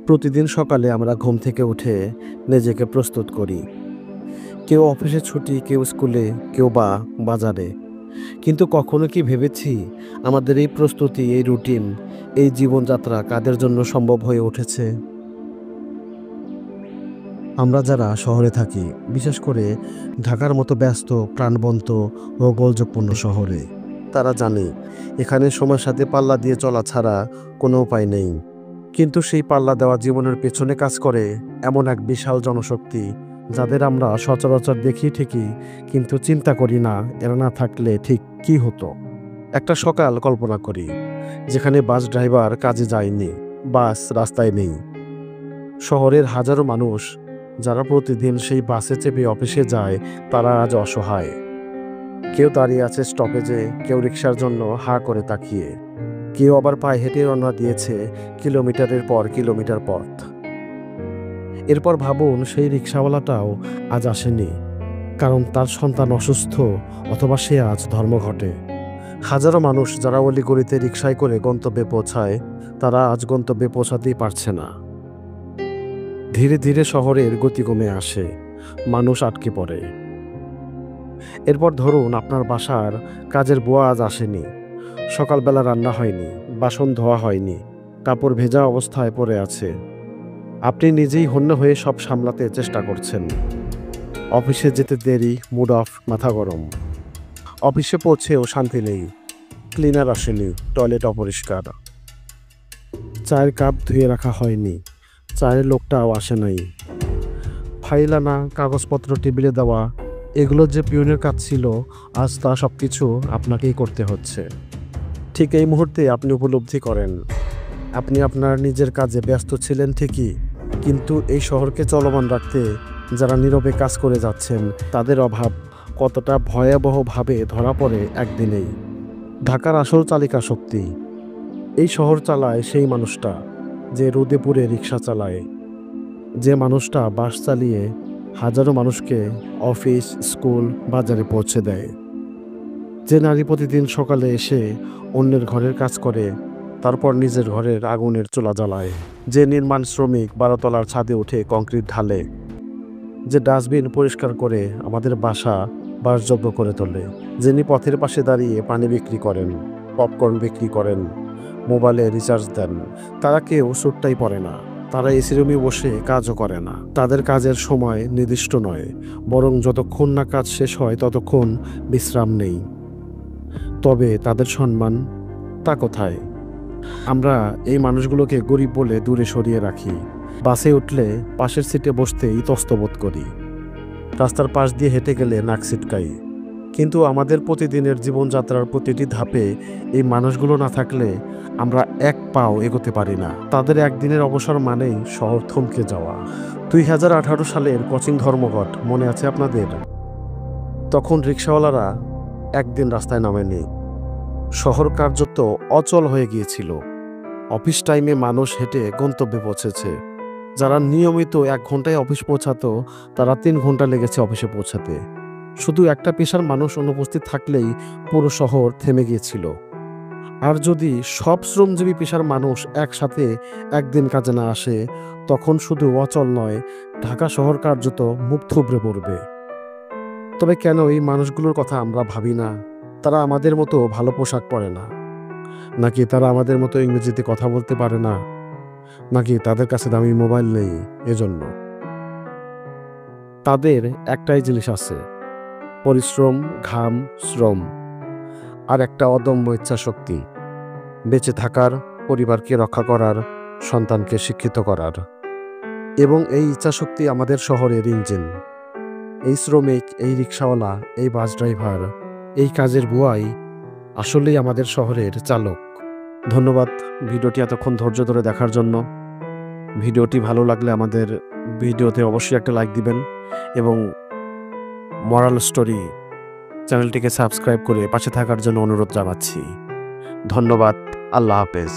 প্রতিদিন সকালে আমরা ঘুম থেকে উঠে নিজেকে প্রস্তুত করি। কেউ অফিসে ছুটি, কেউ স্কুলে, কেউ বা বাজারে। কিন্তু কখনো কি ভেবেছি আমাদের এই প্রস্তুতি, এই রুটিন, এই জীবনযাত্রা কাদের জন্য সম্ভব হয়ে উঠেছে? আমরা যারা শহরে থাকি, বিশেষ করে ঢাকার মতো ব্যস্ত, প্রাণবন্ত ও গোলযোগপূর্ণ শহরে, তারা জানে এখানে সময়ের সাথে পাল্লা দিয়ে চলা ছাড়া কোনো উপায় নেই। কিন্তু সেই পাল্লা দেওয়া জীবনের পেছনে কাজ করে এমন এক বিশাল জনশক্তি, যাদের আমরা সচরাচর দেখি ঠিকই, কিন্তু চিন্তা করি না এরা না থাকলে ঠিক কি হতো। একটা সকাল কল্পনা করি যেখানে বাস ড্রাইভার কাজে যায়নি, বাস রাস্তায় নেই। শহরের হাজারো মানুষ যারা প্রতিদিন সেই বাসে চেপে অফিসে যায়, তারা আজ অসহায়। কেউ দাঁড়িয়ে আছে স্টপেজে, কেউ রিকশার জন্য হাঁ করে তাকিয়ে, কেউ আবার পায়ে হেঁটে রওনা দিয়েছে কিলোমিটারের পর কিলোমিটার পথ। এরপর ভাবুন, সেই রিকশাওয়ালাটাও আজ আসেনি, কারণ তার সন্তান অসুস্থ অথবা সে আজ ধর্মঘটে। হাজারো মানুষ যারা অলিগলিতে রিকশায় করে গন্তব্যে পৌঁছায়, তারা আজ গন্তব্যে পৌঁছাতেই পারছে না। ধীরে ধীরে শহরের গতি কমে আসে, মানুষ আটকে পড়ে। এরপর ধরুন, আপনার বাসার কাজের বুয়া আজ আসেনি, সকালবেলা রান্না হয়নি, বাসন ধোয়া হয়নি, কাপড় ভেজা অবস্থায় পড়ে আছে। আপনি নিজেই হন্য হয়ে সব সামলাতে চেষ্টা করছেন। অফিসে যেতে দেরি, মুড অফ, মাথা গরম। অফিসে পৌঁছেও শান্তি নেই, ক্লিনার আসেনি, টয়লেট অপরিষ্কার, চায়ের কাপ ধুয়ে রাখা হয়নি, চায়ের লোকটাও আসে নাই। ফাইল আনা, কাগজপত্র টেবিলে দেওয়া, এগুলো যে পিয়নের কাজ ছিল, আজ তা সব কিছু আপনাকেই করতে হচ্ছে। ঠিক এই মুহূর্তে আপনি উপলব্ধি করেন, আপনি আপনার নিজের কাজে ব্যস্ত ছিলেন ঠিকই, কিন্তু এই শহরকে চলমান রাখতে যারা নীরবে কাজ করে যাচ্ছেন, তাদের অভাব কতটা ভয়াবহভাবে ধরা পড়ে একদিনেই। ঢাকার আসল চালিকা শক্তি এই শহর চালায় সেই মানুষটা যে রোদে পুড়ে রিক্সা চালায়, যে মানুষটা বাস চালিয়ে হাজারো মানুষকে অফিস, স্কুল, বাজারে পৌঁছে দেয়, যে নারী প্রতিদিন সকালে এসে অন্যের ঘরের কাজ করে, তারপর নিজের ঘরের আগুনের চুলা জ্বালায়, যে নির্মাণ শ্রমিক 12 তলার ছাদে উঠে কংক্রিট ঢালে, যে ডাস্টবিন পরিষ্কার করে আমাদের বাসা বাসযোগ্য করে তোলে, যিনি পথের পাশে দাঁড়িয়ে পানি বিক্রি করেন, পপকর্ন বিক্রি করেন, মোবাইলে রিচার্জ দেন, তারা কেউ স্যুটটাই পরে না, তারা এসি রুমে বসে কাজও করে না। তাদের কাজের সময় নির্দিষ্ট নয়, বরং যতক্ষণ না কাজ শেষ হয় ততক্ষণ বিশ্রাম নেই। তবে তাদের সম্মান তা কোথায়? আমরা এই মানুষগুলোকে গরিব বলে দূরে সরিয়ে রাখি। বাসে উঠলে পাশের সিটে বসতে ইতস্তবোধ করি, রাস্তার পাশ দিয়ে হেঁটে গেলে নাক ছিটকাই। কিন্তু আমাদের প্রতিদিনের জীবনযাত্রার প্রতিটি ধাপে এই মানুষগুলো না থাকলে আমরা এক পাও এগোতে পারি না। তাদের একদিনের অবসর মানেই শহর থমকে যাওয়া। 2018 সালের কোচিং ধর্মঘট মনে আছে আপনাদের? তখন রিক্সাওয়ালারা একদিন রাস্তায় নামেনি, শহর কার্যত অচল হয়ে গিয়েছিল। অফিস টাইমে মানুষ হেঁটে গন্তব্যে পৌঁছেছে। যারা নিয়মিত 1 ঘন্টায় অফিস পৌঁছাতো, তারা 3 ঘন্টা লেগেছে অফিসে পৌঁছাতে। শুধু একটা পেশার মানুষ অনুপস্থিত থাকলেই পুরো শহর থেমে গিয়েছিল। আর যদি সব শ্রমজীবী পেশার মানুষ একসাথে একদিন কাজে না আসে, তখন শুধু অচল নয়, ঢাকা শহর কার্যত মুখ থুবড়ে পড়বে। তবে কেন এই মানুষগুলোর কথা আমরা ভাবি না? তারা আমাদের মতো ভালো পোশাক পরে না, নাকি তারা আমাদের মতো ইংরেজিতে কথা বলতে পারে না, নাকি তাদের কাছে দামি মোবাইল নেই? এজন্য তাদের একটাই জিনিস আছে: পরিশ্রম, ঘাম, শ্রম, আর একটা অদম্য ইচ্ছাশক্তি, বেঁচে থাকার, পরিবারকে রক্ষা করার, সন্তানকে শিক্ষিত করার। এবং এই ইচ্ছাশক্তি আমাদের শহরের ইঞ্জিন। এই শ্রমিক, এই রিক্সাওয়ালা, এই বাস ড্রাইভার, এই কাজের বুয়াই আসলেই আমাদের শহরের চালক। ধন্যবাদ ভিডিওটি এতক্ষণ ধৈর্য ধরে দেখার জন্য। ভিডিওটি ভালো লাগলে আমাদের ভিডিওতে অবশ্যই একটা লাইক দিবেন এবং মরাল স্টোরি চ্যানেলটিকে সাবস্ক্রাইব করে পাশে থাকার জন্য অনুরোধ জানাচ্ছি। ধন্যবাদ। আল্লাহ হাফেজ।